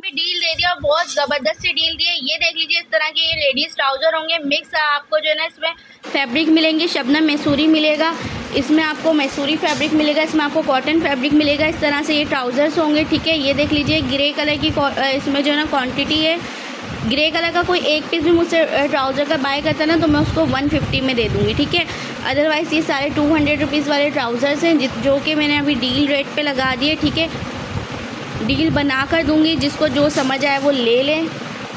भी डील दे दिया और बहुत ज़बरदस्त सी डील दी है। ये देख लीजिए, इस तरह के ये लेडीज़ ट्राउज़र होंगे मिक्स। आपको जो है ना इसमें फैब्रिक मिलेंगे, शबनम मैसूरी मिलेगा, इसमें आपको मैसूरी फैब्रिक मिलेगा, इसमें आपको कॉटन फैब्रिक मिलेगा। इस तरह से ये ट्राउज़र्स होंगे, ठीक है। ये देख लीजिए ग्रे कलर की इसमें जो है ना क्वांटिटी है। ग्रे कलर का कोई एक पीस भी मुझसे ट्राउज़र का बाय करता है ना, तो मैं उसको 150 में दे दूँगी, ठीक है। अदरवाइज़ ये सारे 200 रुपीज़ वाले ट्राउज़र्स हैं जो कि मैंने अभी डील रेट पे लगा दिए, ठीक है। डील बना कर दूँगी, जिसको जो समझ आए वो ले लें,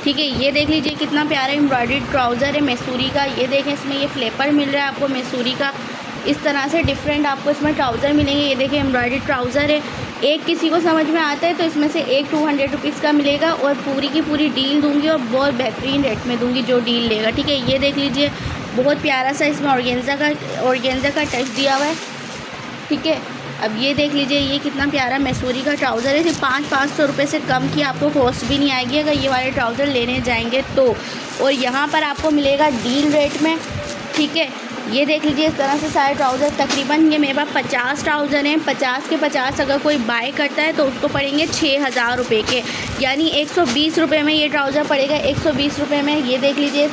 ठीक है। ये देख लीजिए कितना प्यारा एम्ब्रॉयडर्ड ट्राउज़र है मैसूरी का। ये देखें, इसमें ये फ्लेपर मिल रहा है आपको मैसूरी का। इस तरह से डिफरेंट आपको इसमें ट्राउज़र मिलेंगे। ये देखें एम्ब्रॉयडर्ड ट्राउज़र है। एक किसी को समझ में आता है तो इसमें से एक 200 रुपीज़ का मिलेगा और पूरी की पूरी डील दूंगी और बहुत बेहतरीन रेट में दूंगी जो डील लेगा, ठीक है। ये देख लीजिए बहुत प्यारा सा इसमें ऑर्गेन्जा का टच दिया हुआ है, ठीक है। अब ये देख लीजिए ये कितना प्यारा मैसूरी का ट्राउज़र है। सिर्फ 500 रुपये से कम की आपको कॉस्ट भी नहीं आएगी अगर ये वाले ट्राउज़र लेने जाएंगे तो। और यहाँ पर आपको मिलेगा डील रेट में, ठीक है। ये देख लीजिए इस तरह से सारे ट्राउज़र, तकरीबन ये मेरे पास 50 ट्राउज़र हैं। 50 के 50 अगर कोई बाय करता है तो उसको पड़ेंगे 6000 रुपये के, यानी 120 रुपये में ये ट्राउज़र पड़ेगा। 120 रुपये में ये देख लीजिए,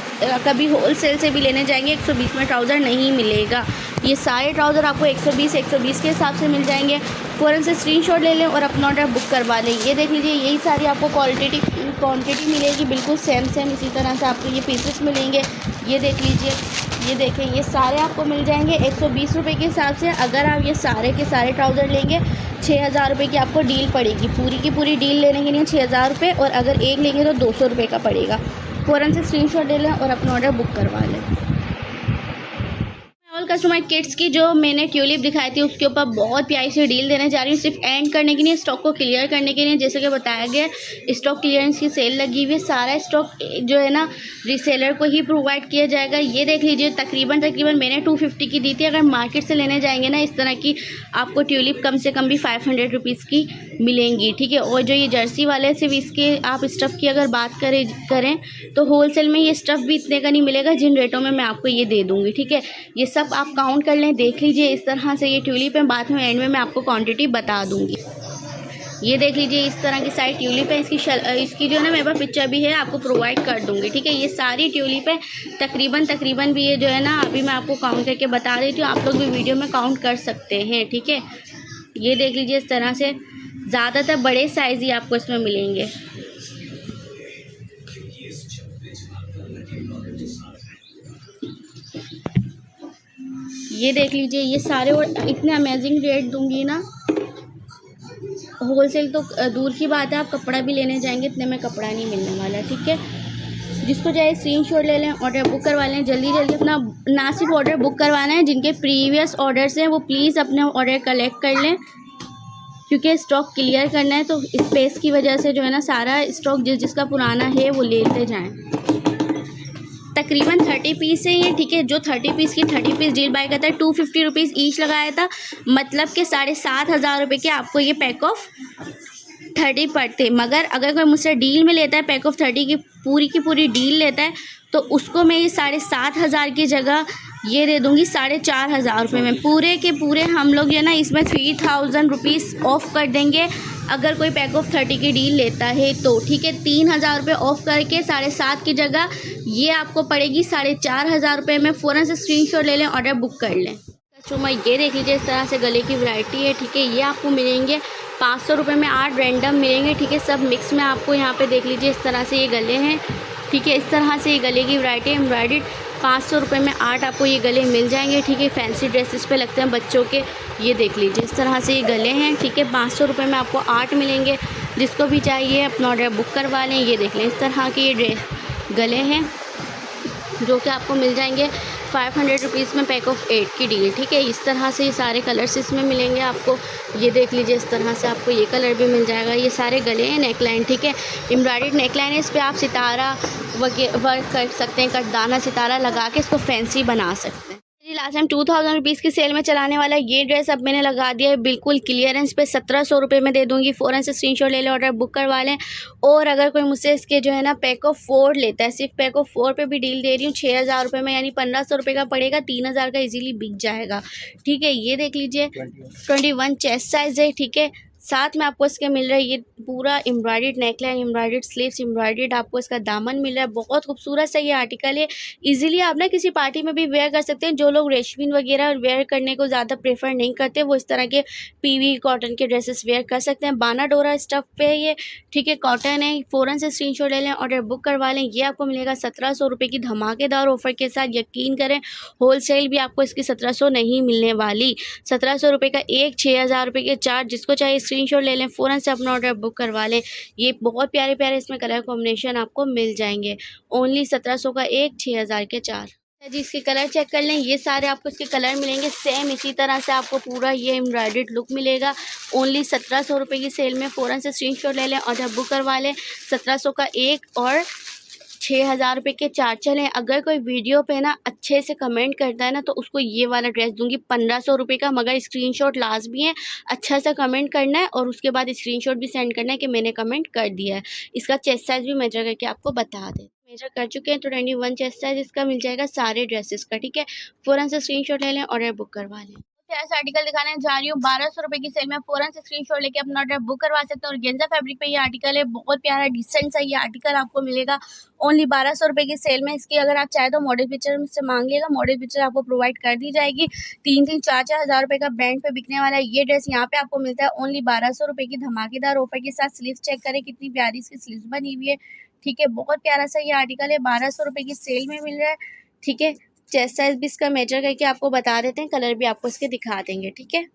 कभी होलसेल से भी लेने जाएंगे 120 में ट्राउज़र नहीं मिलेगा। ये सारे ट्राउज़र आपको 120 के हिसाब से मिल जाएंगे। फ़ौरन से स्क्रीनशॉट ले लें और अपना ऑर्डर बुक करवा लें। ये देख लीजिए यही सारी आपको क्वांटिटी मिलेगी, बिल्कुल सेम इसी तरह से आपको ये पीसेस मिलेंगे। ये देख लीजिए, ये देखें, ये सारे आपको मिल जाएंगे 120 रुपये के हिसाब से। अगर आप ये सारे के सारे ट्राउज़र लेंगे 6000 रुपये की आपको डील पड़ेगी। पूरी की पूरी डील लेने के लिए 6000 रुपये, और अगर एक लेंगे तो 200 रुपये का पड़ेगा। फ़ौरन से स्क्रीनशॉट ले लें और अपना ऑर्डर बुक करवा लें। ऑल कस्टमर किड्स की जो मैंने ट्यूलिप दिखाई थी उसके ऊपर बहुत प्यारी सी डील देने जा रही हूँ, सिर्फ एंड करने के लिए, स्टॉक को क्लियर करने के लिए। जैसे कि बताया गया स्टॉक क्लियरेंस की सेल लगी हुई है, सारा स्टॉक जो है ना रीसेलर को ही प्रोवाइड किया जाएगा। ये देख लीजिए तकरीबन मैंने 250 की दी थी। अगर मार्केट से लेने जाएंगे ना इस तरह की, आपको ट्यूलिप कम से कम भी 500 रुपीज़ की मिलेंगी, ठीक है। और जो ये जर्सी वाले सिर्फ इसके आप स्टफ़ की अगर बात करें तो होलसेल में ये स्टफ़ भी इतने का नहीं मिलेगा जिन रेटों में मैं आपको ये दे दूँगी, ठीक है। ये सब आप काउंट कर लें, देख लीजिए इस तरह से ये ट्यूलिप है। बाद में एंड में मैं आपको क्वांटिटी बता दूंगी। ये देख लीजिए इस तरह की सारी ट्यूलिप है। इसकी जो है ना मेरे पास पिक्चर भी है, आपको प्रोवाइड कर दूंगी, ठीक है। ये सारी ट्यूलिप है तकरीबन भी ये जो है ना अभी मैं आपको काउंट करके बता देती हूँ, आप लोग भी वीडियो में काउंट कर सकते हैं, ठीक है। ये देख लीजिए इस तरह से ज़्यादातर बड़े साइज़ ही आपको इसमें मिलेंगे। ये देख लीजिए ये सारे, और इतने अमेजिंग रेट दूंगी ना, होलसेल तो दूर की बात है, आप कपड़ा भी लेने जाएंगे इतने में कपड़ा नहीं मिलने वाला, ठीक है। जिसको चाहे स्क्रीनशॉट ले लें, ऑर्डर बुक करवा लें जल्दी अपना। ना सिर्फ ऑर्डर बुक करवाना है, जिनके प्रीवियस ऑर्डर्स हैं वो प्लीज़ अपने ऑर्डर कलेक्ट कर लें, क्योंकि स्टॉक क्लियर करना है। तो स्पेस की वजह से जो है ना सारा स्टॉक जिसका पुराना है वो लेते जाएँ। तकरीबन 30 पीस है ये, ठीक है। जो 30 पीस की 30 पीस डील बाय करता है 250 रुपीज़ ईच लगाया था, मतलब कि 7500 रुपये के आपको ये पैक ऑफ 30 पड़ते। मगर अगर कोई मुझसे डील में लेता है पैक ऑफ 30 की पूरी डील लेता है तो उसको मैं ये 7500 की जगह ये दे दूँगी 4500 रुपये में। पूरे के पूरे हम लोग ये ना इसमें 3000 रुपीज़ ऑफ़ कर देंगे अगर कोई पैक ऑफ 30 की डील लेता है तो, ठीक है। 3000 रुपये ऑफ़ करके 7.5 की जगह ये आपको पड़ेगी 4500 रुपये में। फ़ौरन से स्क्रीनशॉट ले लें, ऑर्डर बुक कर लें। कस्टमर ये देख लीजिए इस तरह से गले की वैरायटी है, ठीक है। ये आपको मिलेंगे 500 रुपये में 8 रैंडम मिलेंगे, ठीक है। सब मिक्स में आपको यहाँ पे देख लीजिए इस तरह से ये गले हैं, ठीक है। इस तरह से ये गले की वैरायटी एम्ब्रॉयडर्ड 500 रुपये में 8 आपको ये गले मिल जाएंगे, ठीक है। फैंसी ड्रेसेस पे लगते हैं बच्चों के। ये देख लीजिए इस तरह से ये गले हैं, ठीक है। 500 रुपये में आपको 8 मिलेंगे। जिसको भी चाहिए अपना ऑर्डर बुक करवा लें। ये देख लें इस तरह के ये गले हैं जो कि आपको मिल जाएंगे 500 रुपीज़ में पैक ऑफ 8 की डील, ठीक है। इस तरह से ये सारे कलर्स इसमें मिलेंगे आपको। ये देख लीजिए इस तरह से आपको ये कलर भी मिल जाएगा। ये सारे गले हैं, नेकलाइन, ठीक है। एम्ब्रॉयडर्ड नेकलाइन है, इस पर आप सितारा वर्क कर सकते हैं, कटदाना सितारा लगा के इसको फैंसी बना सकते हैं। लास्ट टाइम 2000 रुपीज़ की सेल में चलाने वाला ये ड्रेस अब मैंने लगा दिया है बिल्कुल क्लियरेंस पे, 1700 रुपये में दे दूंगी। फ़ौरन से स्क्रीनशॉट ले लें, ऑर्डर बुक करवा लें। और अगर कोई मुझसे इसके जो है ना पैक ऑफ 4 लेता है, सिर्फ पैक ऑफ 4 पे भी डील दे रही हूँ 6000 रुपये में, यानी 1500 रुपये का पड़ेगा, 3000 का इजीली बिक जाएगा, ठीक है। ये देख लीजिए 21 चेस्ट साइज़ है, ठीक है। साथ में आपको इसके मिल रहा है ये पूरा embroidered neckline, embroidered sleeves, embroidered आपको इसका दामन मिल रहा है। बहुत खूबसूरत सा ये आर्टिकल है। इजीली आप ना किसी पार्टी में भी वेयर कर सकते हैं। जो लोग रेशमिन वगैरह वेयर करने को ज़्यादा प्रेफर नहीं करते, वो इस तरह के पीवी कॉटन के ड्रेसेस वेयर कर सकते हैं। बाना डोरा स्टफ पे है ये, ठीक है, कॉटन है। फ़ौरन से स्क्रीनशॉट ले लें, ऑर्डर बुक करवा लें। ये आपको मिलेगा 1700 रुपये की धमाकेदार ऑफर के साथ। यकीन करें, होलसेल भी आपको इसकी 1700 नहीं मिलने वाली। 1700 रुपये का एक, 6000 रुपये के 4। जिसको चाहिए स्क्रीनशॉट ले लें, फ़ौरन से अपना ऑर्डर बुक करवा लें। ये बहुत प्यारे प्यारे इसमें कलर कॉम्बिनेशन आपको मिल जाएंगे। ओनली 1700 का एक, 6000 के 4 जी। इसके कलर चेक कर लें, ये सारे आपको इसके कलर मिलेंगे। सेम इसी तरह से आपको पूरा ये एम्ब्रॉयडर्ड लुक मिलेगा। ओनली 1700 रुपये की सेल में। फ़ौरन से स्क्रीनशॉट ले लें और जब बुक करवा लें। 1700 का एक और 6000 रुपये के 4 चलें। अगर कोई वीडियो पे ना अच्छे से कमेंट करता है ना, तो उसको ये वाला ड्रेस दूंगी 1500 रुपये का, मगर स्क्रीनशॉट लाजमी है। अच्छा सा कमेंट करना है और उसके बाद स्क्रीनशॉट भी सेंड करना है कि मैंने कमेंट कर दिया है। इसका चेस्ट साइज़ भी मेजर करके आपको बता दें। मेजर कर चुके हैं तो 21 चेस्ट साइज़ इसका मिल जाएगा सारे ड्रेसेस का, ठीक है। फ़ौरन से स्क्रीनशॉट ले लें, ऑर्डर बुक करवा लें। ऐसा आर्टिकल दिखाने जा रही हूँ 1200 रुपये की सेल में। फ़ौरन से स्क्रीनशॉट लेके अपना ऑर्डर बुक करवा सकते हैं। और गेंजा फैब्रिक पे ये आर्टिकल है, बहुत प्यारा डिसेंट सा ये आर्टिकल आपको मिलेगा ओनली 1200 रुपये की सेल में। इसकी अगर आप चाहे तो मॉडल पिक्चर मुझसे मांगिएगा, मॉडल पिक्चर आपको प्रोवाइड कर दी जाएगी। 3-3, 4-4 हज़ार रुपये का ब्रांड पे बिकने वाला है ये ड्रेस यहाँ पे आपको मिलता है ओनली 1200 रुपये की धमाकेदार ऑफर के साथ। स्लीव्स चेक करें कितनी प्यारी इसकी स्लीव्स बनी हुई है, ठीक है। बहुत प्यारा सा ये आर्टिकल है, 1200 रुपये की सेल में मिल रहा है, ठीक है। चेस्ट साइज भी इसका मेजर करके आपको बता देते हैं, कलर भी आपको इसके दिखा देंगे, ठीक है।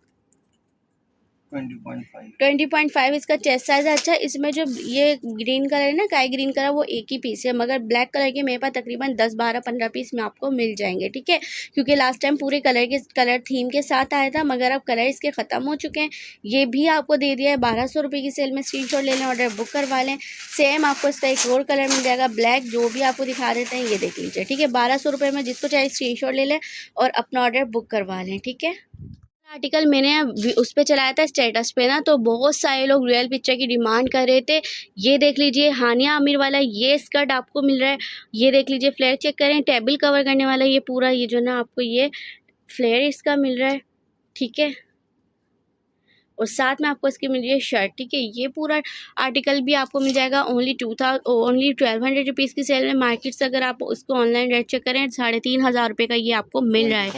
20.5 इसका चेस्ट साइज है। अच्छा, इसमें जो ये ग्रीन कलर है ना, स्काई ग्रीन कलर, वो एक ही पीस है, मगर ब्लैक कलर के मेरे पास तकरीबन 10, 12, 15 पीस में आपको मिल जाएंगे, ठीक है। क्योंकि लास्ट टाइम पूरे कलर थीम के साथ आया था, मगर अब कलर इसके ख़त्म हो चुके हैं। ये भी आपको दे दिया है 1200 रुपये की सेल में। स्क्रीनशॉट ले लें, ऑर्डर बुक करवा लें। सेम आपको इसका एक और कलर मिल जाएगा ब्लैक, जो भी आपको दिखा देते हैं, ये देख लीजिए, ठीक है। 1200 रुपये में जिसको चाहे स्क्रीनशॉट ले लें और अपना ऑर्डर बुक करवा लें, ठीक है। आर्टिकल मैंने उस पे चलाया था स्टेटस पे ना, तो बहुत सारे लोग रियल पिक्चर की डिमांड कर रहे थे। ये देख लीजिए, हानिया आमिर वाला ये स्कर्ट आपको मिल रहा है। ये देख लीजिए, फ्लेयर चेक करें, टेबल कवर करने वाला ये पूरा, ये जो ना आपको ये फ्लेयर इसका मिल रहा है, ठीक है। और साथ में आपको इसकी मिल रही है शर्ट, ठीक है। ये पूरा आर्टिकल भी आपको मिल जाएगा ओनली 1200 रुपीज़ की सेल में। मार्केट से अगर आप उसको ऑनलाइन रेट चेक करें 3500 रुपये का ये आपको मिल रहा है।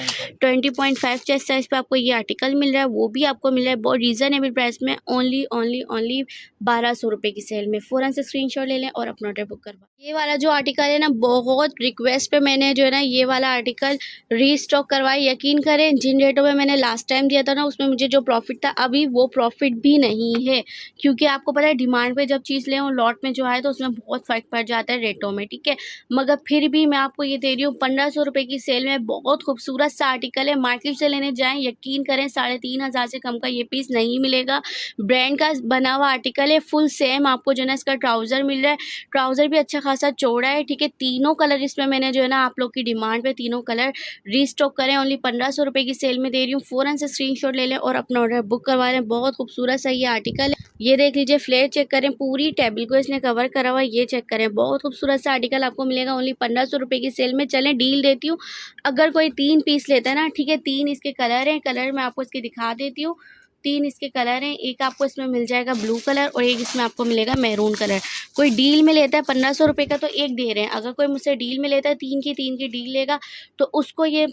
20.5 चेस्ट साइज पे आपको ये आर्टिकल मिल रहा है, वो भी आपको मिल रहा है बहुत रीज़नेबल प्राइस में, ओनली 1200 रुपये की सेल में। फ़ौरन से स्क्रीनशॉट ले लें और अपना ऑर्डर बुक करवा। ये वाला जो आर्टिकल है ना, बहुत रिक्वेस्ट पे मैंने जो है ना ये वाला आर्टिकल रीस्टॉक करवाया। यकीन करें, जिन रेटों में मैंने लास्ट टाइम दिया था ना, उसमें मुझे जो प्रॉफिट था अभी वो प्रॉफिट भी नहीं है। क्योंकि आपको पता है, डिमांड पे जब चीज़ लें और लॉट में जो आए तो उसमें बहुत फ़र्क पड़ जाता है रेटों में, ठीक है। मगर फिर भी मैं आपको ये दे रही हूँ 1500 रुपये की सेल में। बहुत खूबसूरत सा आर्टिकल है, मार्केट से लेने जाएँ, यकीन करें 3500 से कम का ये पीस नहीं मिलेगा। ब्रांड का बना हुआ आर्टिकल है, फुल सेम आपको जो है ना इसका ट्राउज़र मिल रहा है। ट्राउज़र भी अच्छा खासा चौड़ा है, ठीक है। तीनों कलर इसमें मैंने जो है ना आप लोग की डिमांड पे तीनों कलर रीस्टॉक करें, ओनली 1500 रुपये की सेल में दे रही हूँ। फ़ौरन से स्क्रीनशॉट ले लें और अपना ऑर्डर बुक करवा लें। बहुत खूबसूरत सा ये आर्टिकल है। ये देख लीजिए, फ्लेयर चेक करें, पूरी टेबल को इसने कवर करा हुआ है, ये चेक करें। बहुत खूबसूरत सा आर्टिकल आपको मिलेगा ओनली 1500 रुपये की सेल में। चलें डील देती हूँ, अगर कोई 3 पीस लेता है ना, ठीक है, 3 इसके कलर हैं, कलर मैं आपको इसके दिखा देती हूँ। 3 इसके कलर हैं, एक आपको इसमें मिल जाएगा ब्लू कलर और एक इसमें आपको मिलेगा मैरून कलर। कोई डील में लेता है 1500 रुपये का तो एक दे रहे हैं। अगर कोई मुझसे डील में लेता है 3 की डील लेगा तो उसको ये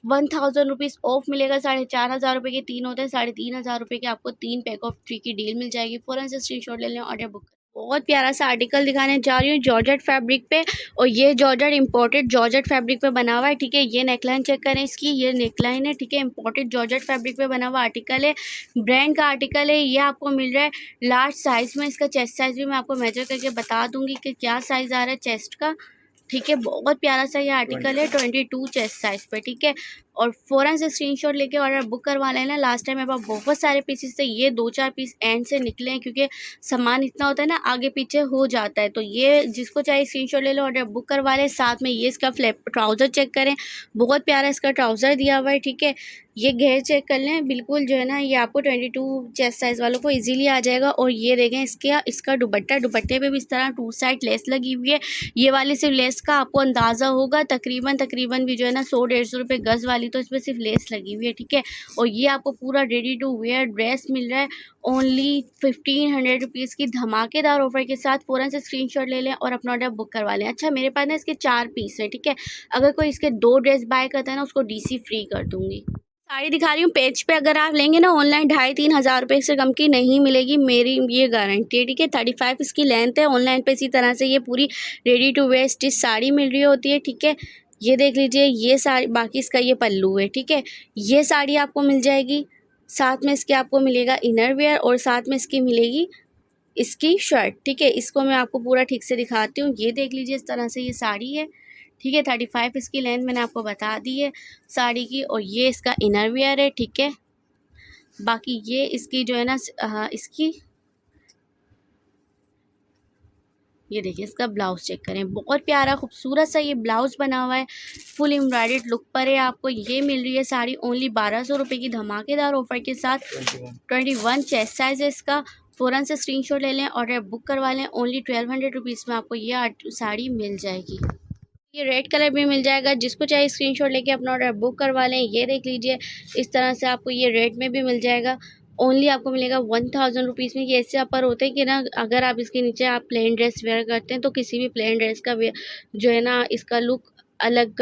1000 रुपीज़ ऑफ मिलेगा। 4500 रुपये के 3 होते हैं, 3500 रुपये के आपको 3 पैक ऑफ 3 की डील मिल जाएगी। फ़ौरन से स्क्रीनशॉट ले लें, ऑर्डर बुक। बहुत प्यारा सा आर्टिकल दिखाने जा रही हूँ जॉर्जेट फैब्रिक पे, और ये जॉर्जेट इंपोर्टेड जॉर्जेट फैब्रिक पे बना हुआ है, ठीक है। ये नेकलाइन चेक करें इसकी, ये नेकलाइन है, ठीक है। इंपोर्टेड जॉर्जेट फैब्रिक पे बना हुआ आर्टिकल है, ब्रांड का आर्टिकल है। ये आपको मिल रहा है लार्ज साइज़ में। इसका चेस्ट साइज़ भी मैं आपको मेजर करके बता दूंगी कि क्या साइज़ आ रहा है चेस्ट का, ठीक है। बहुत प्यारा सा ये आर्टिकल है 22 चेस्ट साइज़ पे, ठीक है। और फ़ौरन से स्क्रीनशॉट लेके ऑर्डर बुक करवा लेना। लास्ट टाइम मेरे पास बहुत सारे पीसेस थे, ये 2-4 पीस एंड से निकले हैं, क्योंकि सामान इतना होता है ना, आगे पीछे हो जाता है। तो ये जिसको चाहिए स्क्रीनशॉट ले लो, ऑर्डर बुक करवा लें। साथ में ये इसका ट्राउज़र चेक करें, बहुत प्यारा इसका ट्राउज़र दिया हुआ है, ठीक है। ये घेर चेक कर लें, बिल्कुल जो है ना ये आपको 22 चेस्ट साइज़ वालों को इजीली आ जाएगा। और ये देखें इसका दुपट्टे पे भी इस तरह 2 साइड लेस लगी हुई है। ये वाली सिर्फ लेस का आपको अंदाज़ा होगा तकरीबन भी जो है ना 100-150 रुपये गज़ वाली तो इसमें सिर्फ लेस लगी हुई है, ठीक है। और ये आपको पूरा रेडी टू वेयर ड्रेस मिल रहा है ओनली 1500 रुपीज़ की धमाकेदार ऑफर के साथ। फ़ौरन से स्क्रीनशॉट ले लें और अपना ऑर्डर बुक करवा लें। अच्छा, मेरे पास ना इसके 4 पीस है, ठीक है। अगर कोई इसके 2 ड्रेस बाय करता है ना, उसको डीसी फ्री कर दूँगी। साड़ी दिखा रही हूँ पेज पे, अगर आप लेंगे ना ऑनलाइन 2,500-3 हज़ार रुपये से कम की नहीं मिलेगी, मेरी ये गारंटी है, ठीक है। 35 इसकी लेंथ है। ऑनलाइन पे इसी तरह से ये पूरी ready to wear stitch sari मिल रही होती है, ठीक है। ये देख लीजिए, ये साड़ी, बाकी इसका ये पल्लू है, ठीक है। ये साड़ी आपको मिल जाएगी, साथ में इसके आपको मिलेगा इनर वेयर और साथ में इसकी मिलेगी इसकी शर्ट, ठीक है। इसको मैं आपको पूरा ठीक से दिखाती हूँ। ये देख लीजिए, इस तरह से ये साड़ी है, ठीक है। 35 इसकी लेंथ मैंने आपको बता दी है साड़ी की। और ये इसका इनर वेयर है, ठीक है। बाकी ये इसकी जो है ना इसकी, ये देखिए इसका ब्लाउज़ चेक करें, बहुत प्यारा खूबसूरत सा ये ब्लाउज़ बना हुआ है, फुल एम्ब्रॉयडर्ड लुक पर है। आपको ये मिल रही है साड़ी ओनली 1200 रुपये की धमाकेदार ऑफर के साथ। 21 चेस्ट साइज़ है इसका। फ़ौरन से स्क्रीनशॉट ले लें, ऑर्डर बुक करवा लें। ओनली 1200 रुपीज़ में आपको ये साड़ी मिल जाएगी। ये रेड कलर भी मिल जाएगा, जिसको चाहिए स्क्रीनशॉट लेके अपना ऑर्डर बुक करवा लें। ये देख लीजिए, इस तरह से आपको ये रेड में भी मिल जाएगा। ओनली आपको मिलेगा 1000 रुपीज़ में। ये ऐसे अपर होते हैं कि ना, अगर आप इसके नीचे आप प्लेन ड्रेस वेयर करते हैं तो किसी भी प्लेन ड्रेस का जो है ना इसका लुक अलग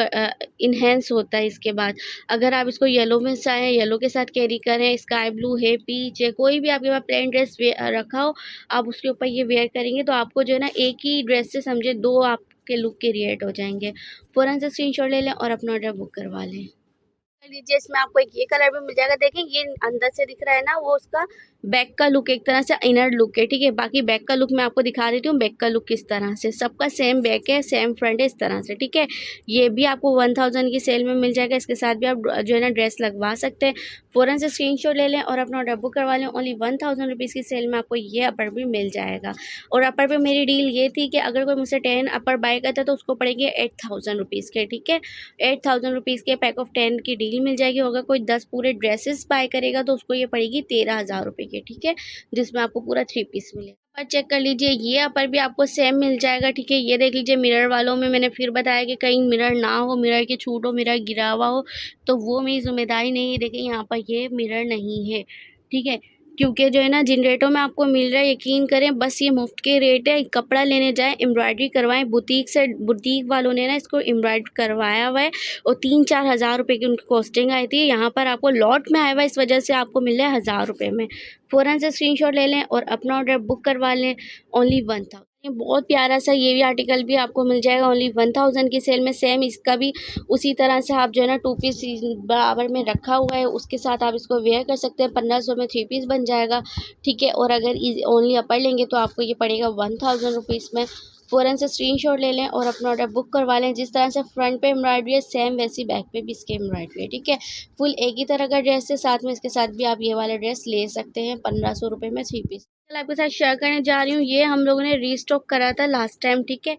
इन्हेंस होता है। इसके बाद अगर आप इसको येलो में चाहें, येलो के साथ कैरी करें, स्काई ब्लू है, पीच है, कोई भी आपके पास प्लेन ड्रेस रखा हो, आप उसके ऊपर ये वेयर करेंगे तो आपको जो है ना एक ही ड्रेस से समझे 2 आपके लुक क्रिएट हो जाएंगे। फ़ौरन से स्क्रीनशॉट ले लें और अपना ऑर्डर बुक करवा लें। कर लीजिए, इसमें आपको एक ये कलर भी मिल जाएगा। देखें, ये अंदर से दिख रहा है ना, वो उसका बैक का लुक, एक तरह से इनर लुक है, ठीक है। बाकी बैक का लुक मैं आपको दिखा देती हूँ, बैक का लुक किस तरह से, सबका सेम बैक है, सेम फ्रंट है, इस तरह से, ठीक है। ये भी आपको 1000 की सेल में मिल जाएगा। इसके साथ भी आप जो है ना ड्रेस लगवा सकते हैं। फ़ौरन से स्क्रीनशॉट ले लें और अपना ऑर्डर बुक करवा लें। ओनली 1000 रुपीज़ की सेल में आपको ये अपर भी मिल जाएगा। और अपर पे मेरी डील ये थी कि अगर कोई मुझसे 10 अपर बाय करता है तो उसको पड़ेंगे 8000 रुपीज़ के, ठीक है। 8000 रुपीज़ के पैक ऑफ 10 की डील मिल जाएगी। अगर कोई 10 पूरे ड्रेसेस बाय करेगा तो उसको ये पड़ेगी 13,000 रुपये की, ठीक है, जिसमें आपको पूरा 3 पीस मिलेगा। पर चेक कर लीजिए, ये अपर भी आपको सेम मिल जाएगा, ठीक है। ये देख लीजिए, मिरर वालों में मैंने फिर बताया कि कहीं मिरर ना हो, मिरर के छूट हो, मिरर गिरा हुआ हो, तो वो मेरी जिम्मेदारी नहीं है। देखिए, यहाँ पर ये मिरर नहीं है, ठीक है, क्योंकि जो है ना जिन रेटों में आपको मिल रहा है, यकीन करें, बस ये मुफ्त के रेट है। कपड़ा लेने जाएं, एम्ब्रॉयडरी करवाएं, बुटीक वालों ने ना इसको एम्ब्रॉयडरी करवाया हुआ है और 3-4 हज़ार रुपये की उनकी कॉस्टिंग आई थी। यहाँ पर आपको लॉट में आया हुआ है, इस वजह से आपको मिल रहा है 1000 रुपये में। फ़ौरन से स्क्रीनशॉट ले लें और अपना ऑर्डर बुक करवा लें। ओनली 1000। बहुत प्यारा सा ये भी आर्टिकल भी आपको मिल जाएगा ओनली 1000 की सेल में। सेम इसका भी उसी तरह से आप जो है ना 2 पीस बराबर में रखा हुआ है, उसके साथ आप इसको वेयर कर सकते हैं। 1500 में 3 पीस बन जाएगा, ठीक है। और अगर ओनली अपर लेंगे तो आपको ये पड़ेगा 1000 रुपीज़ में। फ़ौरन से स्क्रीनशॉट ले लें और अपना ऑर्डर बुक करवा लें। जिस तरह से फ्रंट पे एम्ब्रॉयडरी है, सेम वैसी बैक पे भी इसके एम्ब्रॉयडरी है, ठीक है। फुल एक ही तरह का ड्रेस है, साथ में इसके साथ भी आप ये वाला ड्रेस ले सकते हैं 1500 रुपये में 3 पीस। कल आपके साथ शेयर करने जा रही हूँ, ये हम लोगों ने रीस्टॉक करा था लास्ट टाइम, ठीक है।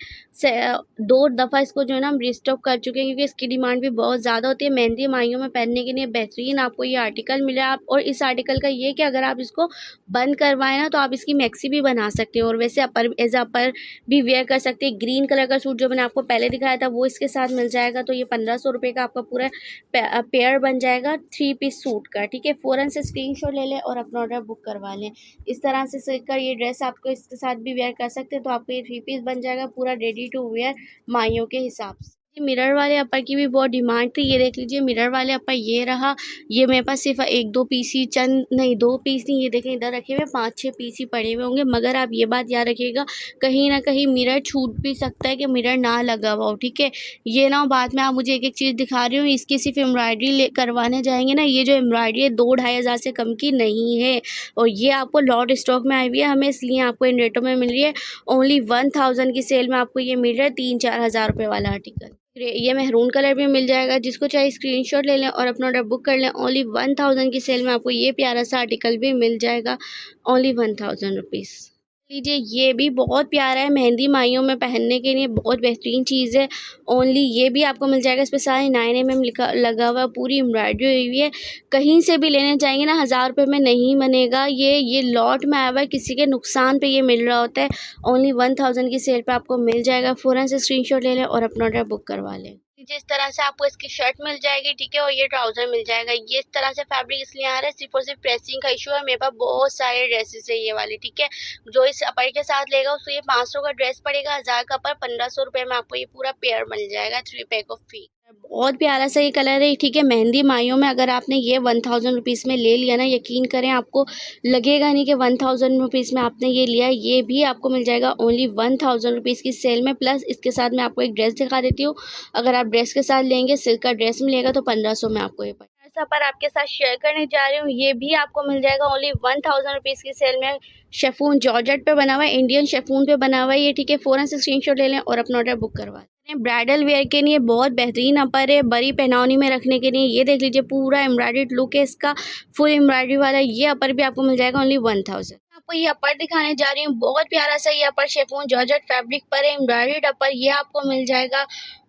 2 दफ़ा इसको जो है ना हम रीस्टॉक कर चुके हैं, क्योंकि इसकी डिमांड भी बहुत ज़्यादा होती है। मेहंदी माइयों में पहनने के लिए बेहतरीन आपको ये आर्टिकल मिला। आप और इस आर्टिकल का ये कि अगर आप इसको बंद करवाएं ना तो आप इसकी मैक्सी भी बना सकते हो और वैसे अपर एज अपर भी वेयर कर सकते हैं। ग्रीन कलर का सूट जो मैंने आपको पहले दिखाया था वो इसके साथ मिल जाएगा। तो ये 1500 रुपये का आपका पूरा पेयर बन जाएगा 3 पीस सूट का, ठीक है। फ़ौरन से स्क्रीनशॉट ले लें और अपना ऑर्डर बुक करवा लें। इस तरह से सिलकर ये ड्रेस आपको इसके साथ भी वेयर कर सकते हैं। तो आपको ये 3 पीस बन जाएगा पूरा रेडी टू वेयर माइयों के हिसाब से। मिरर वाले अपर की भी बहुत डिमांड थी। ये देख लीजिए, मिरर वाले अपर ये रहा। ये मेरे पास सिर्फ 1-2 पीस ही, चंद नहीं 2 पीस नहीं, ये देखें इधर रखे हुए 5-6 पीस ही पड़े हुए होंगे। मगर आप ये बात याद रखिएगा, कहीं ना कहीं मिरर छूट भी सकता है कि मिरर ना लगा हुआ हो, ठीक है। ये ना बाद में आप मुझे एक चीज़ दिखा रही हूँ, इसकी सिर्फ एम्ब्रॉयडरी करवाने जाएंगे ना, ये जो एम्ब्रॉयडरी है 2-2.5 हज़ार से कम की नहीं है। और ये आपको लॉट स्टॉक में आई हुई है हमें, इसलिए आपको इन रेटों में मिल रही है। ओनली 1000 की सेल में आपको ये मिल रहा है 3-4 हज़ार रुपये वाला आर्टिकल। ये मेहरून कलर भी मिल जाएगा, जिसको चाहे स्क्रीनशॉट ले लें और अपना ऑर्डर बुक कर लें। ओनली 1000 की सेल में आपको ये प्यारा सा आर्टिकल भी मिल जाएगा, ओनली 1000 रुपीज़। लीजिए ये भी बहुत प्यारा है, मेहंदी माइयों में पहनने के लिए बहुत बेहतरीन चीज़ है। ओनली ये भी आपको मिल जाएगा, इस पे सारे 9 mm लिखा लगा हुआ है, पूरी एम्ब्रॉयडरी हुई हुई है। कहीं से भी लेने जाएंगे ना 1000 रुपये में नहीं बनेगा। ये लॉट में आया हुआ है, किसी के नुकसान पे ये मिल रहा होता है। ओनली 1000 की सेल पे आपको मिल जाएगा। फ़ौरन से स्क्रीनशॉट ले लें और अपना ऑर्डर बुक करवा लें। जिस तरह से आपको इसकी शर्ट मिल जाएगी, ठीक है, और ये ट्राउज़र मिल जाएगा। ये इस तरह से फैब्रिक इसलिए आ रहा है, सिर्फ और सिर्फ प्रेसिंग का इशू है। मेरे पास बहुत सारे ड्रेसेस है ये वाली, ठीक है। जो इस अपर के साथ लेगा उसको ये 500 का ड्रेस पड़ेगा, 1000 का अपर, 1500 रुपये में आपको ये पूरा पेयर मिल जाएगा, 3 पैक ऑफ 3। बहुत प्यारा सा ये कलर है, ठीक है। मेहंदी माइयों में अगर आपने ये 1000 रुपीज़ में ले लिया ना, यकीन करें आपको लगेगा नहीं कि 1000 रुपीज़ में आपने ये लिया। ये भी आपको मिल जाएगा ओनली 1000 रुपीज़ की सेल में। प्लस इसके साथ मैं आपको एक ड्रेस दिखा देती हूँ। अगर आप ड्रेस के साथ लेंगे, सिल्क का ड्रेस मिलेगा तो 1500 में आपको ये ऐसा पर आपके साथ शेयर करने जा रही हूँ। ये भी आपको मिल जाएगा ओनली 1000 रुपीज़ की सेल में। शेफून जॉर्जेट पे बना हुआ है, इंडियन शेफून पे बना हुआ है ये, ठीक है। फ़ौरन से स्क्रीनशॉट ले लें और अपना ऑर्डर बुक करवा लें। ब्राइडल वेयर के लिए बहुत बेहतरीन अपर है, बड़ी पहनावनी में रखने के लिए। ये देख लीजिए पूरा एम्ब्रॉयडर्ड लुक है इसका, फुल एम्ब्रॉयडरी वाला। ये अपर भी आपको मिल जाएगा ओनली 1000। आपको ये अपर दिखाने जा रही हूँ, बहुत प्यारा सा ये अपर शेफून जॉर्जेट फैब्रिक पर है, एम्ब्रॉयडर्ड अपर। ये आपको मिल जाएगा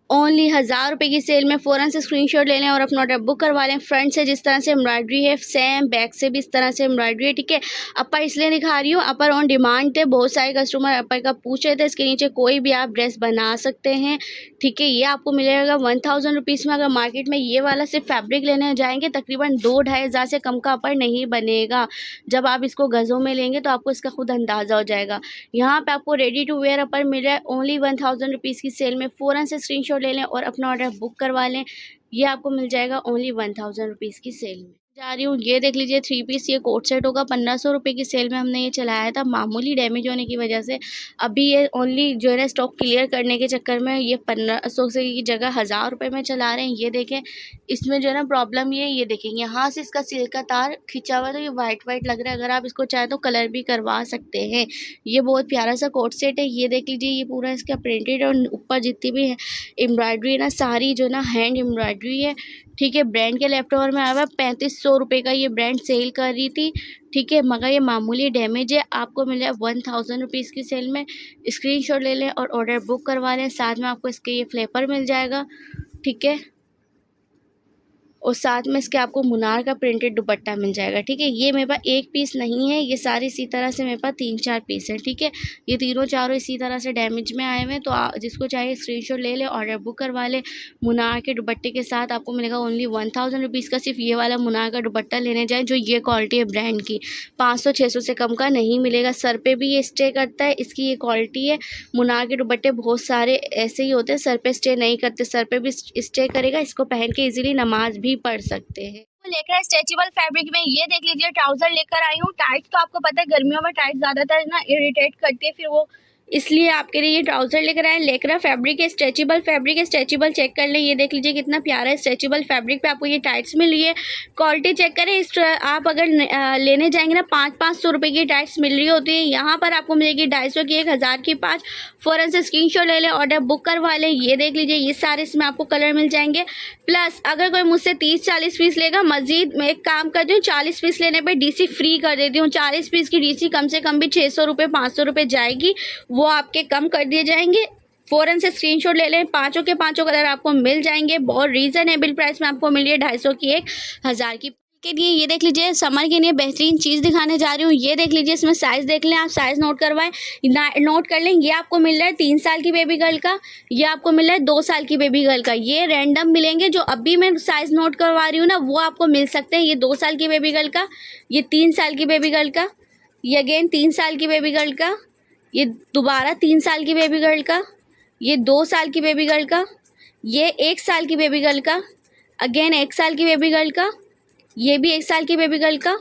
ओनली 1000 रुपये की सेल में। फ़ौरन से स्क्रीनशॉट ले लें और अपना ऑर्डर बुक करवा लें। फ्रंट से जिस तरह से एम्ब्रॉयडरी है, सेम बैक से भी इस तरह से एम्ब्रॉयडरी है, ठीक है। अपर इसलिए दिखा रही हूँ, अपर ऑन डिमांड थे, बहुत सारे कस्टमर अपर का पूछ रहे थे। इसके नीचे कोई भी आप ड्रेस बना सकते हैं, ठीक है। ये आपको मिलेगा 1000 रुपीज़ में। अगर मार्केट में ये वाला सिर्फ फैब्रिक लेने जाएंगे, तकरीबन 2-2.5 हज़ार से कम का अपर नहीं बनेगा। जब आप इसको गज़ों में लेंगे तो आपको इसका खुद अंदाज़ा हो जाएगा। यहाँ पे आपको रेडी टू वेयर अपर मिल रहा है ओनली 1000 रुपीज़ की सेल में। फ़ौरन से स्क्रीनशॉट ले लें और अपना ऑर्डर बुक करवा लें। ये आपको मिल जाएगा ओनली 1000 रुपीज़ की सेल में। जा रही हूँ, ये देख लीजिए 3 पीस ये कोट सेट होगा, 1500 रुपये की सेल में हमने ये चलाया था। मामूली डैमेज होने की वजह से अभी ये ओनली जो है ना स्टॉक क्लियर करने के चक्कर में ये 1500 से की जगह 1000 रुपये में चला रहे हैं। ये देखें, इसमें जो है ना प्रॉब्लम ये देखें, यहाँ से इसका सिल्क का तार खिंचा हुआ है तो ये वाइट लग रहा है। अगर आप इसको चाहे तो कलर भी करवा सकते हैं। ये बहुत प्यारा सा कोट सेट है। ये देख लीजिए, ये पूरा इसका प्रिंटेड और ऊपर जितनी भी एम्ब्रॉयडरी है ना, सारी जो ना हैंड एम्ब्रॉयडरी है, ठीक है। ब्रांड के लेफ्ट ओवर में आया हुआ 3500 रुपये का ये ब्रांड सेल कर रही थी, ठीक है। मगर ये मामूली डैमेज है, आपको मिल जाए 1000 रुपीज़ की सेल में। स्क्रीनशॉट ले लें और ऑर्डर बुक करवा लें। साथ में आपको इसके ये फ्लेपर मिल जाएगा, ठीक है। और साथ में इसके आपको मुनार का प्रिंटेड दुपट्टा मिल जाएगा, ठीक है। ये मेरे पास एक पीस नहीं है, ये सारे इसी तरह से मेरे पास 3-4 पीस हैं, ठीक है। ये तीनों चारों इसी तरह से डैमेज में आए हुए हैं। तो जिसको चाहिए स्क्रीनशॉट ले ले, ऑर्डर बुक करवा ले। मुनार के दुपट्टे के साथ आपको मिलेगा ओनली 1000 रुपीज़ का। सिर्फ ये वाला मुनार का दुपट्टा लेने जाएँ जो ये क्वालिटी है ब्रांड की, 500-600 से कम का नहीं मिलेगा। सर पे भी ये स्टे करता है, इसकी ये क्वालिटी है। मुनार के दुपट्टे बहुत सारे ऐसे ही होते हैं, सर पे स्टे नहीं करते, सर पे भी स्टे करेगा। इसको पहन के इजीली नमाज भी पढ़ सकते हैं। तो लेकर है स्ट्रेचेबल फैब्रिक में। ये देख लीजिए ट्राउजर लेकर आई हूँ। टाइट तो आपको पता है गर्मियों में टाइट ज़्यादातर ना इरिटेट करती है, फिर वो इसलिए आपके लिए ये ट्राउजर लेकर आए। लेकरा फैब्रिक है, स्ट्रेचेबल फैब्रिक है। स्ट्रेचेबल चेक कर ले, ये देख लीजिए कितना प्यारा है। स्ट्रेचेबल फैब्रिक पे आपको ये टाइट्स मिल रही है। क्वालिटी चेक करें, इस आप अगर लेने जाएंगे ना 500-500 रुपये की टाइट्स मिल रही होती है, यहाँ पर आपको मिलेगी 250 की, 1000 की 5। फ़ौरन से स्क्रीनशॉट ले लें, ऑर्डर बुक करवा लें। ये देख लीजिए, ये सारे इसमें आपको कलर मिल जाएंगे। प्लस अगर कोई मुझसे 30-40 पीस लेगा, मजीद मैं एक काम करती हूँ, 40 पीस लेने पे डीसी फ्री कर देती हूँ। 40 पीस की डीसी कम से कम भी 600 रुपये 500 रुपये जाएगी, वो आपके कम कर दिए जाएंगे। फ़ौरन से स्क्रीनशॉट ले लें। पाँचों के पाँचों कलर आपको मिल जाएंगे। बहुत रीज़नेबल प्राइस में आपको मिल रही है, 250 की एक, 1000 की के लिए। ये देख लीजिए, समर के लिए बेहतरीन चीज़ दिखाने जा रही हूँ। ये देख लीजिए, इसमें साइज़ देख लें, आप साइज़ नोट करवाएं, नोट कर लें। ये आपको मिल रहा है 3 साल की बेबी गर्ल का, ये आपको मिल रहा है 2 साल की बेबी गर्ल का। ये रैंडम मिलेंगे, जो अभी मैं साइज़ नोट करवा रही हूँ ना, वो आपको मिल सकते हैं। ये 2 साल की बेबी गर्ल का, ये 3 साल की बेबी गर्ल का, ये अगेन 3 साल की बेबी गर्ल का, ये दोबारा 3 साल की बेबी गर्ल का, ये 2 साल की बेबी गर्ल का, ये 1 साल की बेबी गर्ल का, अगेन 1 साल की बेबी गर्ल का, ये भी 1 साल की बेबी गर्ल का,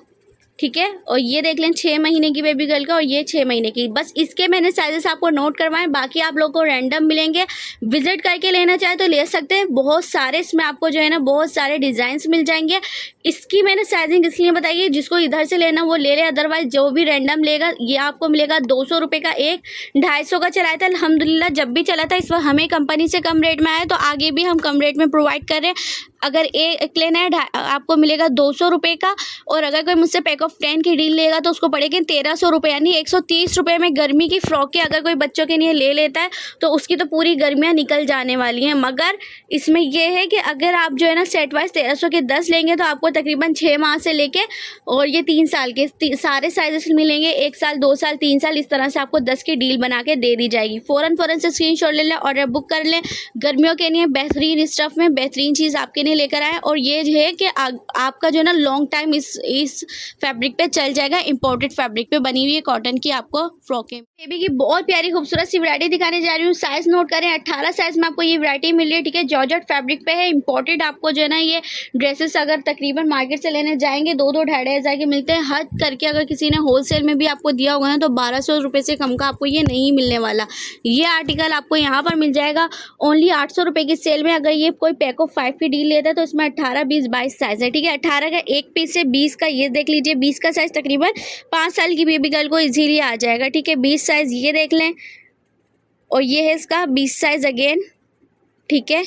ठीक है। और ये देख लें 6 महीने की बेबी गर्ल का, और ये 6 महीने की। बस इसके मैंने साइजेस आपको नोट करवाएं, बाकी आप लोगों को रैंडम मिलेंगे। विजिट करके लेना चाहे तो ले सकते हैं। बहुत सारे इसमें आपको जो है ना बहुत सारे डिज़ाइंस मिल जाएंगे। इसकी मैंने साइजिंग इसलिए बताई है, जिसको इधर से लेना वो ले ले, अदरवाइज जो भी रैंडम लेगा ये आपको मिलेगा 200 रुपये का एक। 250 का चलाया था अल्हम्दुलिल्लाह, जब भी चला था इस बार हमें कंपनी से कम रेट में आया, तो आगे भी हम कम रेट में प्रोवाइड कर रहे हैं। अगर एक लेना है आपको मिलेगा 200 रुपये का, और अगर कोई मुझसे पैक ऑफ 10 की डील लेगा तो उसको पड़ेगी 1300 रुपये, यानी 130 रुपये में गर्मी की फ्रॉकें अगर कोई बच्चों के लिए ले लेता है तो उसकी तो पूरी गर्मियाँ निकल जाने वाली हैं। मगर इसमें यह है कि अगर आप जो है ना सेट वाइज 1300 के 10 लेंगे तो आपको तकरीबन 6 माह से लेके और ये 3 साल के सारे साइजेस मिलेंगे, 1 साल 2 साल 3 साल, इस तरह से आपको 10 की डील बना के दे दी जाएगी। फ़ौरन से स्क्रीनशॉट ले लें, ऑर्डर बुक कर लें। गर्मियों के लिए बेहतरीन स्टफ़ में बेहतरीन चीज़ आपके लिए लेकर आए, और ये है कि आपका जो है ना लॉन्ग टाइम इस फैब्रिक पे चल जाएगा। इंपोर्टेड फैब्रिक पे बनी हुई है कॉटन की आपको फ्रॉकें। बेबी की बहुत प्यारी खूबसूरत सी वैरायटी दिखाने जा रही हूँ। साइज़ नोट करें, 18 साइज़ में आपको ये वैरायटी मिल रही है, ठीक है। जॉर्जेट फैब्रिक पे है, इंपोर्टेड। आपको जो है ना ये ड्रेसेस अगर तकरीबन मार्केट से लेने जाएंगे 2-2-2.5 हज़ार के मिलते हैं। हद करके अगर किसी ने होलसेल में भी आपको दिया होगा ना तो 1200 रुपये से कम का आपको ये नहीं मिलने वाला। ये आर्टिकल आपको यहाँ पर मिल जाएगा ओनली 800 रुपये की सेल में। अगर ये कोई पैक ऑफ 5 की डील लेता है तो इसमें 18, 20, 22 साइज़ है, ठीक है। 18 का एक पीस है, 20 का ये देख लीजिए, 20 का साइज़ तकरीबन 5 साल की बेबी गर्ल को इजीली आ जाएगा, ठीक है। 20 साइज़ ये देख लें, और ये है इसका 20 साइज़ अगेन, ठीक है।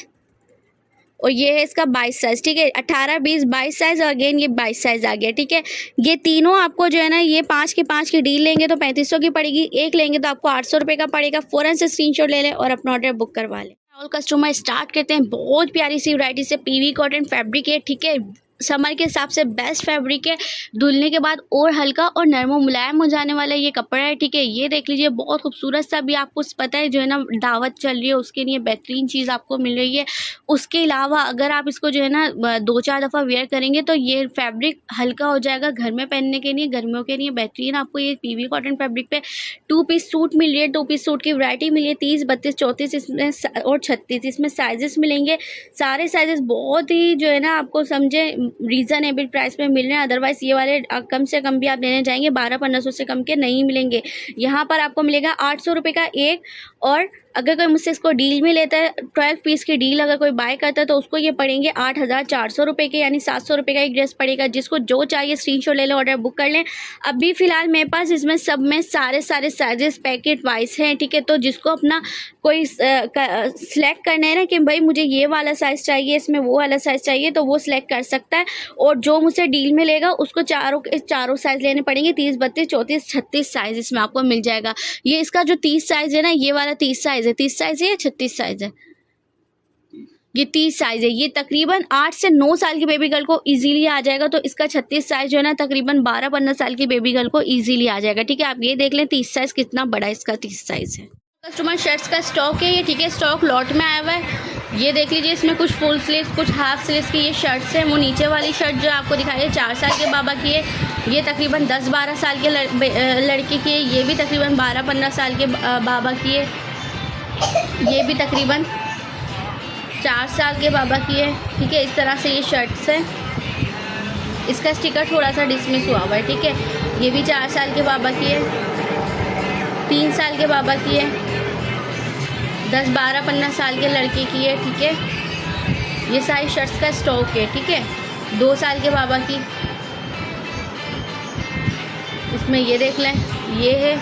और ये है इसका 22 साइज़, ठीक है। 18, 20, 22 साइज़, और अगेन ये 22 साइज़ आ गया, ठीक है। ये तीनों आपको जो है ना ये 5 के 5 की डील लेंगे तो 3500 की पड़ेगी, एक लेंगे तो आपको 800 रुपये का पड़ेगा। फ़ौरन से स्क्रीनशॉट ले लें और अपना ऑर्डर बुक करवा लें। ऑल कस्टमर स्टार्ट करते हैं। बहुत प्यारी सी वैरायटी से पीवी कॉटन फैब्रिक है, ठीक है। समर के हिसाब से बेस्ट फैब्रिक है, धुलने के बाद और हल्का और नरम मुलायम हो जाने वाला ये कपड़ा है, ठीक है। ये देख लीजिए, बहुत खूबसूरत सा भी आपको पता है जो है ना दावत चल रही है उसके लिए बेहतरीन चीज़ आपको मिल रही है। उसके अलावा अगर आप इसको जो है ना 2-4 दफ़ा वेयर करेंगे तो ये फैब्रिक हल्का हो जाएगा घर में पहनने के लिए, गर्मियों के लिए बेहतरीन। आपको ये पीवी कॉटन फैब्रिक पे 2 पीस सूट मिल रही है, 2 पीस सूट की वैरायटी मिली है, 30, 32, 34 इसमें और 36 इसमें साइजेस मिलेंगे। सारे साइजेस बहुत ही जो है ना आपको समझे रीज़नेबल प्राइस में मिल रहे हैं। अदरवाइज़ ये वाले कम से कम भी आप लेने जाएंगे 1200-1500 से कम के नहीं मिलेंगे। यहाँ पर आपको मिलेगा 800 रुपये का एक, और अगर कोई मुझसे इसको डील में लेता है 12 पीस की डील अगर कोई बाय करता है तो उसको ये पड़ेंगे 8400 रुपये के, यानी 700 रुपये का एक ड्रेस पड़ेगा। जिसको जो चाहिए स्क्रीनशॉट ले लें, ऑर्डर बुक कर लें। अभी फ़िलहाल मेरे पास इसमें सब में सारे साइजेस पैकेट वाइज हैं, ठीक है। तो जिसको अपना कोई सिलेक्ट करना है ना कि भाई मुझे ये वाला साइज़ चाहिए, इसमें वो वाला साइज़ चाहिए, तो वो सिलेक्ट कर सकता है। और जो मुझसे डील में लेगा उसको चारों साइज़ लेने पड़ेंगे, 30, 32, 34, 36 साइज़ इसमें आपको मिल जाएगा। ये इसका जो 30 साइज़ है ना, ये वाला 30 साइज़ है, 30 साइज़ है या 36 साइज़ है, ये 30 साइज़ है। ये तकरीबन 8 से 9 साल की बेबी गर्ल को इजीली आ जाएगा। तो इसका 36 साइज़ जो है ना तकरीबन 12-15 साल की बेबी गर्ल को इजीली आ जाएगा, ठीक है। आप ये देख लें 30 साइज़ कितना बड़ा इसका 30 साइज़ है। कस्टमर शर्ट्स का स्टॉक है ये, ठीक है। स्टॉक लॉट में आया हुआ है। ये देख लीजिए, इसमें कुछ फुल स्लीव्स, कुछ हाफ स्लीव्स की ये शर्ट्स हैं। वो नीचे वाली शर्ट जो आपको दिखाई है 4 साल के बाबा की है, ये तकरीबन 10-12 साल के लड़के की है। ये भी तकरीबन 12-15 साल के बाबा की है। ये भी तकरीबन 4 साल के बाबा की है, ठीक है। इस तरह से ये शर्ट्स हैं। इसका स्टिकर थोड़ा सा डिसमिस हुआ हुआ है, ठीक है। ये भी 4 साल के बाबा की है, 3 साल के बाबा की है, 10-12-15 साल के लड़के की है, ठीक है। ये सारी शर्ट्स का स्टॉक है, ठीक है। 2 साल के बाबा की, इसमें ये देख लें, ये है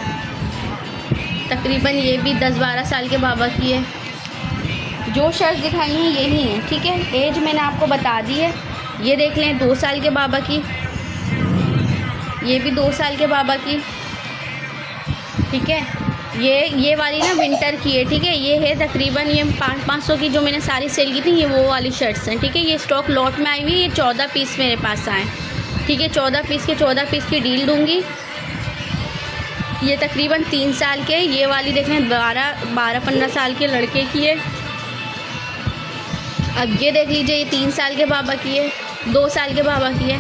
तकरीबन, ये भी 10-12 साल के बाबा की है। जो शर्ट्स दिखाई हैं यही हैं, ठीक है। एज मैंने आपको बता दी है। ये देख लें 2 साल के बाबा की, ये भी 2 साल के बाबा की, ठीक है। ये वाली ना विंटर की है, ठीक है। ये है तकरीबन ये 500 की जो मैंने सारी सेल की थी, ये वो वाली शर्ट्स हैं, ठीक है। ये स्टॉक लॉट में आई हुई है। ये 14 पीस मेरे पास आए, ठीक है। 14 पीस के 14 पीस की डील दूँगी। ये तकरीबन 3 साल के, ये वाली देख लें 12-15 साल के लड़के की है। अब ये देख लीजिए, ये 3 साल के बाबा की है, 2 साल के बाबा की है।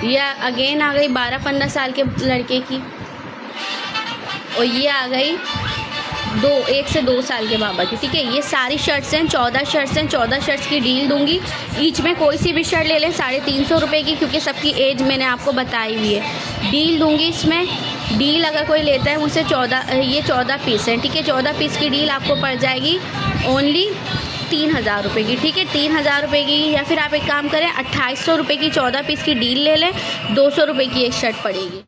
ये अगेन आ गई 12-15 साल के लड़के की, और ये आ गई 1 से 2 साल के बाबा की, ठीक है। ये सारी शर्ट्स हैं, 14 शर्ट्स हैं। 14 शर्ट्स की डील दूंगी। ईच में कोई सी भी शर्ट ले लें 350 रुपये की, क्योंकि सबकी एज मैंने आपको बताई हुई है। डील दूंगी इसमें। डील अगर कोई लेता है मुझसे 14 पीस हैं, ठीक है। 14 पीस की डील आपको पड़ जाएगी ओनली 3000 रुपये की, ठीक है। 3000 रुपये की, या फिर आप एक काम करें 2800 रुपये की 14 पीस की डील ले लें, 200 रुपये की एक शर्ट पड़ेगी।